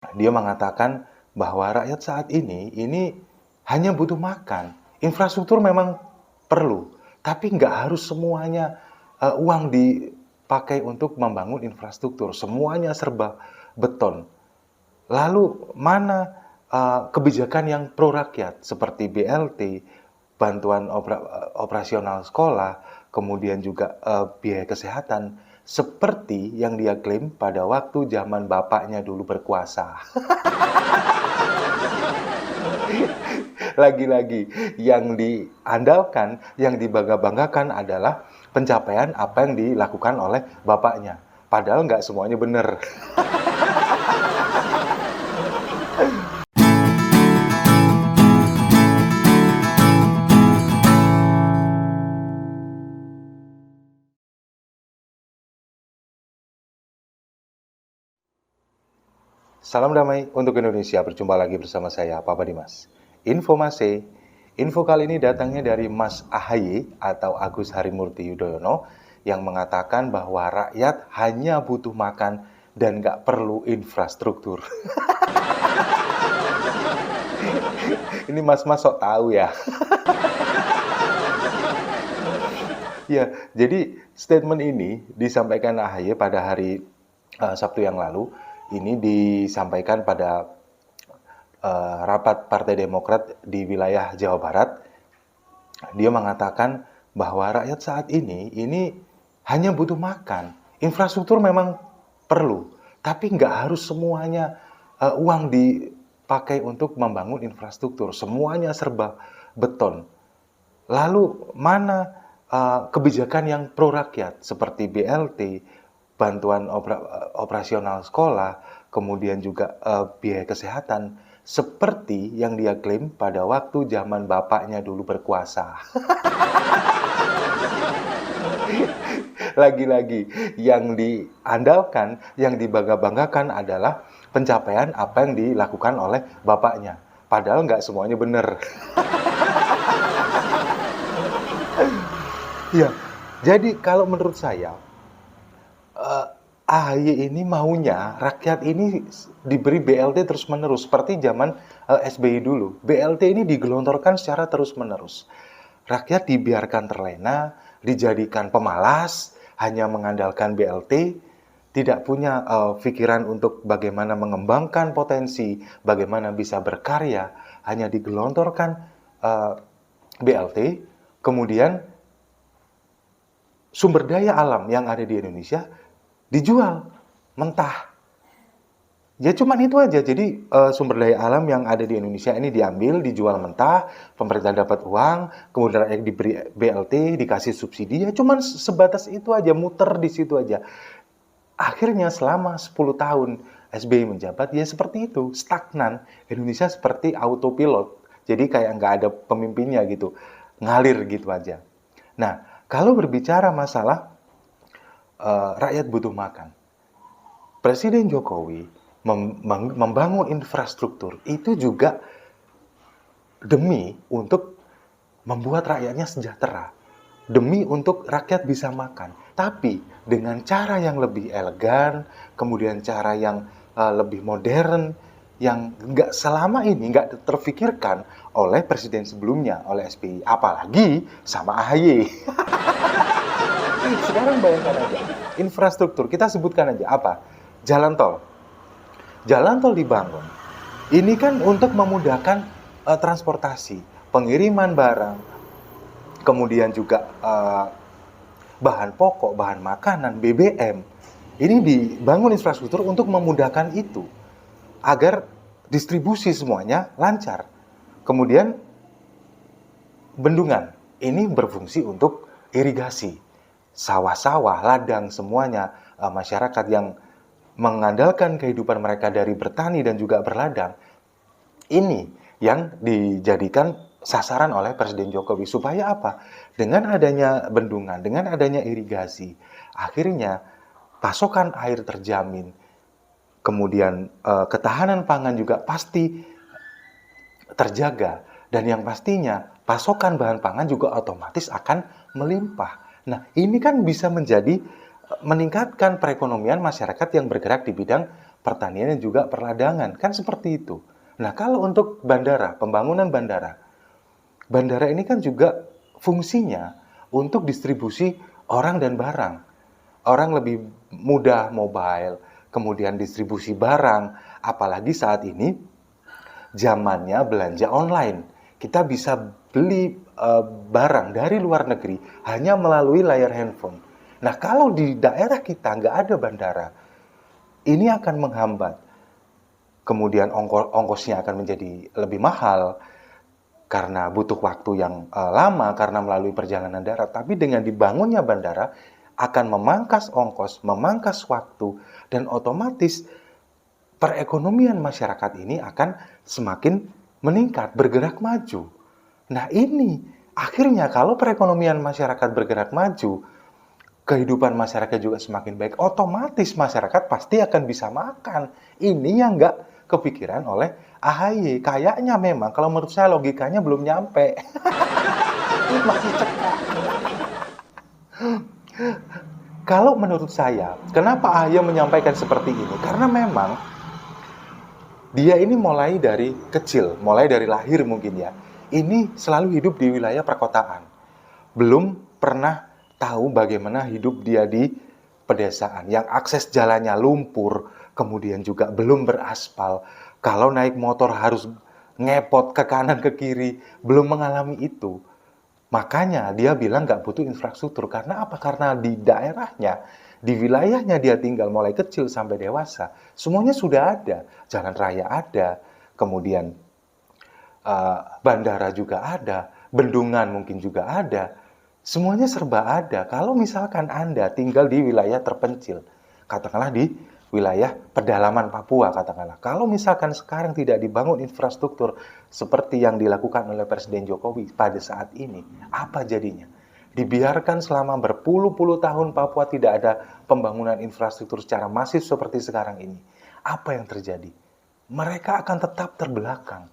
Dia mengatakan bahwa rakyat saat ini hanya butuh makan. Infrastruktur memang perlu, tapi nggak harus semuanya uang dipakai untuk membangun infrastruktur. Semuanya serba beton. Lalu mana kebijakan yang pro rakyat seperti BLT, bantuan operasional sekolah, kemudian juga biaya kesehatan, seperti yang dia klaim pada waktu zaman bapaknya dulu berkuasa. Lagi-lagi yang diandalkan, yang dibangga-banggakan adalah pencapaian apa yang dilakukan oleh bapaknya. Padahal nggak semuanya benar. Salam damai untuk Indonesia, berjumpa lagi bersama saya, Papa Dimas. Informasi, info kali ini datangnya dari Mas AHY atau Agus Harimurti Yudhoyono yang mengatakan bahwa rakyat hanya butuh makan dan nggak perlu infrastruktur. Ini mas-mas sok tahu ya. Ya, jadi statement ini disampaikan AHY pada hari Sabtu yang lalu. Ini disampaikan pada rapat Partai Demokrat di wilayah Jawa Barat. Dia mengatakan bahwa rakyat saat ini hanya butuh makan. Infrastruktur memang perlu, tapi nggak harus semuanya uang dipakai untuk membangun infrastruktur. Semuanya serba beton. Lalu mana kebijakan yang pro rakyat seperti BLT, bantuan operasional sekolah, kemudian juga biaya kesehatan, seperti yang dia klaim pada waktu zaman bapaknya dulu berkuasa. Lagi-lagi yang diandalkan, yang dibangga-banggakan adalah pencapaian apa yang dilakukan oleh bapaknya. Padahal nggak semuanya benar. Ya, jadi kalau menurut saya, AHY ini maunya rakyat ini diberi BLT terus-menerus seperti zaman SBY dulu. BLT ini digelontorkan secara terus-menerus. Rakyat dibiarkan terlena, dijadikan pemalas, hanya mengandalkan BLT, tidak punya pikiran untuk bagaimana mengembangkan potensi, bagaimana bisa berkarya, hanya digelontorkan BLT, kemudian sumber daya alam yang ada di Indonesia dijual mentah. Ya cuman itu aja. Jadi sumber daya alam yang ada di Indonesia ini diambil, dijual mentah, pemerintah dapat uang, kemudian rakyat diberi BLT, dikasih subsidi. Ya cuman sebatas itu aja, muter di situ aja. Akhirnya selama 10 tahun SBY menjabat, ya seperti itu, stagnan. Indonesia seperti autopilot. Jadi kayak nggak ada pemimpinnya gitu, ngalir gitu aja. Nah, kalau berbicara masalah rakyat butuh makan, Presiden Jokowi membangun infrastruktur itu juga demi untuk membuat rakyatnya sejahtera, demi untuk rakyat bisa makan, tapi dengan cara yang lebih elegan, kemudian cara yang lebih modern, yang nggak selama ini nggak terfikirkan oleh presiden sebelumnya, oleh SBY, apalagi sama AHY. Sekarang bayangkan aja, infrastruktur, kita sebutkan aja apa? Jalan tol. Jalan tol dibangun. Ini kan untuk memudahkan transportasi, pengiriman barang, kemudian juga bahan pokok, bahan makanan, BBM. Ini dibangun infrastruktur untuk memudahkan itu, agar distribusi semuanya lancar. Kemudian bendungan, ini berfungsi untuk irigasi. Sawah-sawah, ladang, semuanya masyarakat yang mengandalkan kehidupan mereka dari bertani dan juga berladang, ini yang dijadikan sasaran oleh Presiden Jokowi. Supaya apa? Dengan adanya bendungan, dengan adanya irigasi, akhirnya pasokan air terjamin, kemudian ketahanan pangan juga pasti terjaga, dan yang pastinya pasokan bahan pangan juga otomatis akan melimpah. Nah, ini kan bisa menjadi meningkatkan perekonomian masyarakat yang bergerak di bidang pertanian dan juga perdagangan. Kan seperti itu. Nah, kalau untuk bandara, pembangunan bandara, bandara ini kan juga fungsinya untuk distribusi orang dan barang. Orang lebih mudah mobile, kemudian distribusi barang, apalagi saat ini zamannya belanja online. Kita bisa beli barang dari luar negeri hanya melalui layar handphone. Nah, kalau di daerah kita nggak ada bandara, ini akan menghambat. Kemudian ongkosnya akan menjadi lebih mahal karena butuh waktu yang lama karena melalui perjalanan darat. Tapi dengan dibangunnya bandara akan memangkas ongkos, memangkas waktu, dan otomatis perekonomian masyarakat ini akan semakin meningkat, bergerak maju. Nah, ini akhirnya kalau perekonomian masyarakat bergerak maju, kehidupan masyarakat juga semakin baik, otomatis masyarakat pasti akan bisa makan. Ini yang nggak kepikiran oleh AHY. Kayaknya memang, kalau menurut saya logikanya belum nyampe. Masih cekak. Kalau menurut saya, kenapa AHY menyampaikan seperti ini? Karena memang dia ini mulai dari kecil, mulai dari lahir mungkin ya, ini selalu hidup di wilayah perkotaan. Belum pernah tahu bagaimana hidup dia di pedesaan, yang akses jalannya lumpur, kemudian juga belum beraspal. Kalau naik motor harus ngepot ke kanan ke kiri, belum mengalami itu. Makanya dia bilang nggak butuh infrastruktur. Karena apa? Karena di daerahnya, di wilayahnya dia tinggal mulai kecil sampai dewasa, semuanya sudah ada. Jalan raya ada, kemudian bandara juga ada, bendungan mungkin juga ada. Semuanya serba ada. Kalau misalkan Anda tinggal di wilayah terpencil, katakanlah di wilayah pedalaman Papua, katakanlah. Kalau misalkan sekarang tidak dibangun infrastruktur seperti yang dilakukan oleh Presiden Jokowi pada saat ini, apa jadinya? Dibiarkan selama berpuluh-puluh tahun Papua tidak ada pembangunan infrastruktur secara masif seperti sekarang ini. Apa yang terjadi? Mereka akan tetap terbelakang.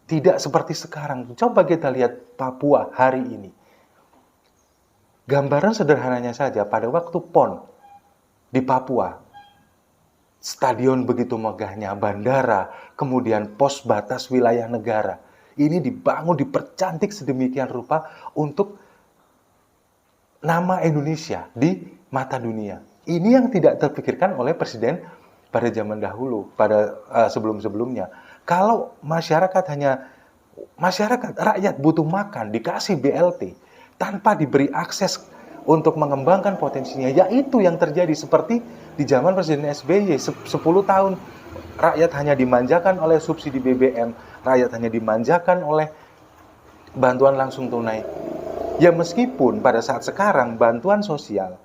Tidak seperti sekarang. Coba kita lihat Papua hari ini. Gambaran sederhananya saja, pada waktu PON di Papua, stadion begitu megahnya, bandara, kemudian pos batas wilayah negara. Ini dibangun, dipercantik sedemikian rupa untuk nama Indonesia di mata dunia. Ini yang tidak terpikirkan oleh Presiden pada zaman dahulu, pada sebelum-sebelumnya. Kalau rakyat butuh makan, dikasih BLT, tanpa diberi akses untuk mengembangkan potensinya, yaitu yang terjadi seperti di zaman Presiden SBY. 10 tahun rakyat hanya dimanjakan oleh subsidi BBM, rakyat hanya dimanjakan oleh bantuan langsung tunai. Ya, meskipun pada saat sekarang bantuan sosial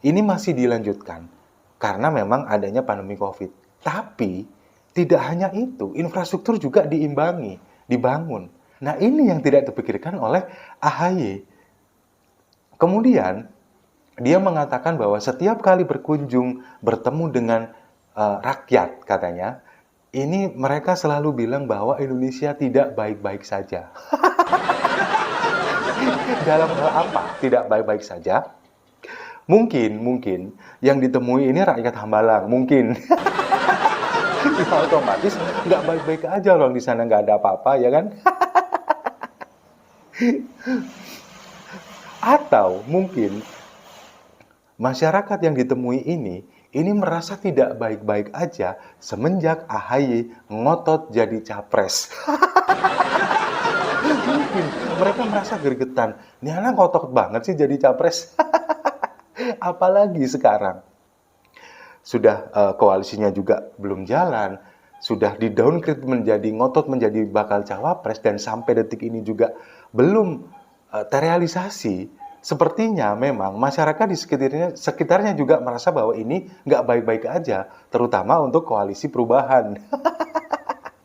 ini masih dilanjutkan karena memang adanya pandemi COVID. Tapi tidak hanya itu, infrastruktur juga dibangun. Nah, ini yang tidak terpikirkan oleh AHY. Kemudian dia mengatakan bahwa setiap kali berkunjung, bertemu dengan rakyat, katanya, ini mereka selalu bilang bahwa Indonesia tidak baik-baik saja. Dalam hal apa tidak baik-baik saja? Mungkin yang ditemui ini rakyat Hambalang, mungkin. Ya, otomatis nggak baik-baik aja loh, di sana nggak ada apa-apa, ya kan? Atau mungkin masyarakat yang ditemui ini merasa tidak baik-baik aja semenjak AHY ngotot jadi capres. Mungkin mereka merasa gregetan. Ini anak ngotot banget sih jadi capres. Apalagi sekarang. Sudah koalisinya juga belum jalan. Sudah di-downgrade ngotot menjadi bakal cawapres. Dan sampai detik ini juga belum terrealisasi. Sepertinya memang masyarakat di sekitarnya juga merasa bahwa ini nggak baik-baik aja. Terutama untuk koalisi perubahan.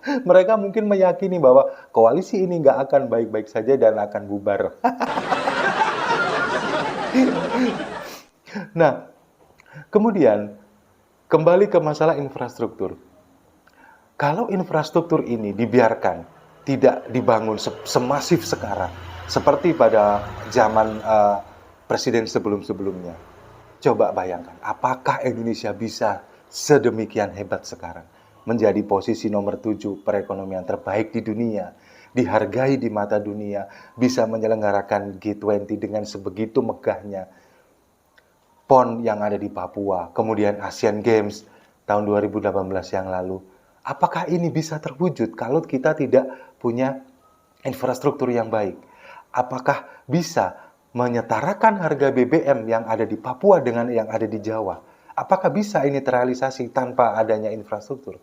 Mereka mungkin meyakini bahwa koalisi ini nggak akan baik-baik saja dan akan bubar. Nah, kemudian kembali ke masalah infrastruktur. Kalau infrastruktur ini dibiarkan, tidak dibangun semasif sekarang, seperti pada zaman presiden sebelum-sebelumnya. Coba bayangkan, apakah Indonesia bisa sedemikian hebat sekarang. Menjadi posisi nomor 7 perekonomian terbaik di dunia. Dihargai di mata dunia. Bisa menyelenggarakan G20 dengan sebegitu megahnya. PON yang ada di Papua. Kemudian Asian Games tahun 2018 yang lalu. Apakah ini bisa terwujud kalau kita tidak punya infrastruktur yang baik? Apakah bisa menyetarakan harga BBM yang ada di Papua dengan yang ada di Jawa? Apakah bisa ini terrealisasi tanpa adanya infrastruktur?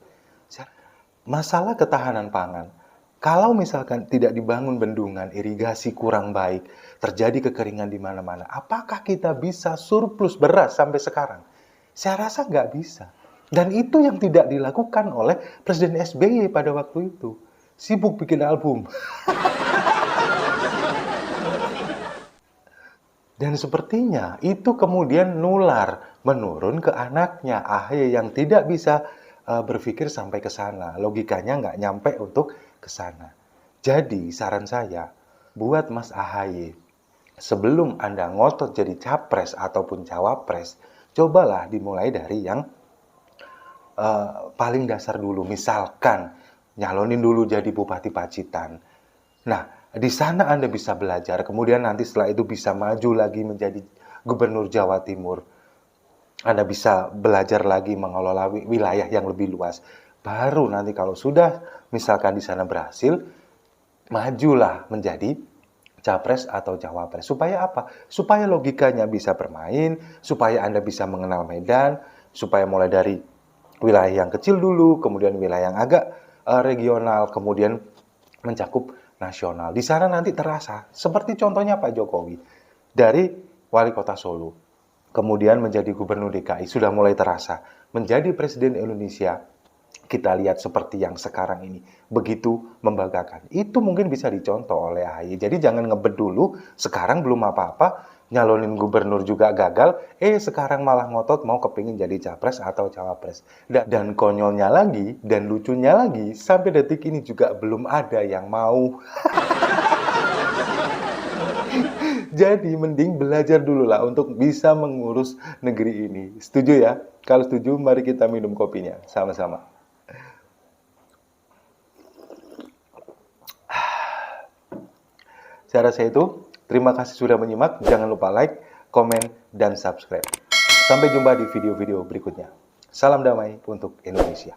Masalah ketahanan pangan, kalau misalkan tidak dibangun bendungan, irigasi kurang baik, terjadi kekeringan di mana-mana, apakah kita bisa surplus beras sampai sekarang? Saya rasa nggak bisa. Dan itu yang tidak dilakukan oleh Presiden SBY pada waktu itu. Sibuk bikin album. Dan sepertinya itu kemudian nular, menurun ke anaknya, AHY yang tidak bisa berpikir sampai ke sana. Logikanya nggak nyampe untuk ke sana. Jadi saran saya, buat Mas AHY, sebelum Anda ngotot jadi capres ataupun cawapres, cobalah dimulai dari yang paling dasar dulu. Misalkan, nyalonin dulu jadi Bupati Pacitan. Nah, di sana Anda bisa belajar, kemudian nanti setelah itu bisa maju lagi menjadi Gubernur Jawa Timur. Anda bisa belajar lagi mengelola wilayah yang lebih luas. Baru nanti kalau sudah misalkan di sana berhasil, majulah menjadi capres atau cawapres. Supaya apa? Supaya logikanya bisa bermain, supaya Anda bisa mengenal medan, supaya mulai dari wilayah yang kecil dulu, kemudian wilayah yang agak regional, kemudian mencakup nasional. Di sana nanti terasa, seperti contohnya Pak Jokowi, dari wali kota Solo, kemudian menjadi gubernur DKI, sudah mulai terasa. Menjadi presiden Indonesia, kita lihat seperti yang sekarang ini, begitu membanggakan. Itu mungkin bisa dicontoh oleh AHY. Jadi jangan ngebet dulu, sekarang belum apa-apa, nyalonin gubernur juga gagal, sekarang malah ngotot mau kepingin jadi capres atau cawapres. Dan konyolnya lagi, dan lucunya lagi, sampai detik ini juga belum ada yang mau. Jadi mending belajar dulu lah untuk bisa mengurus negeri ini. Setuju ya? Kalau setuju, mari kita minum kopinya sama-sama. Saya rasa itu. Terima kasih sudah menyimak. Jangan lupa like, komen, dan subscribe. Sampai jumpa di video-video berikutnya. Salam damai untuk Indonesia.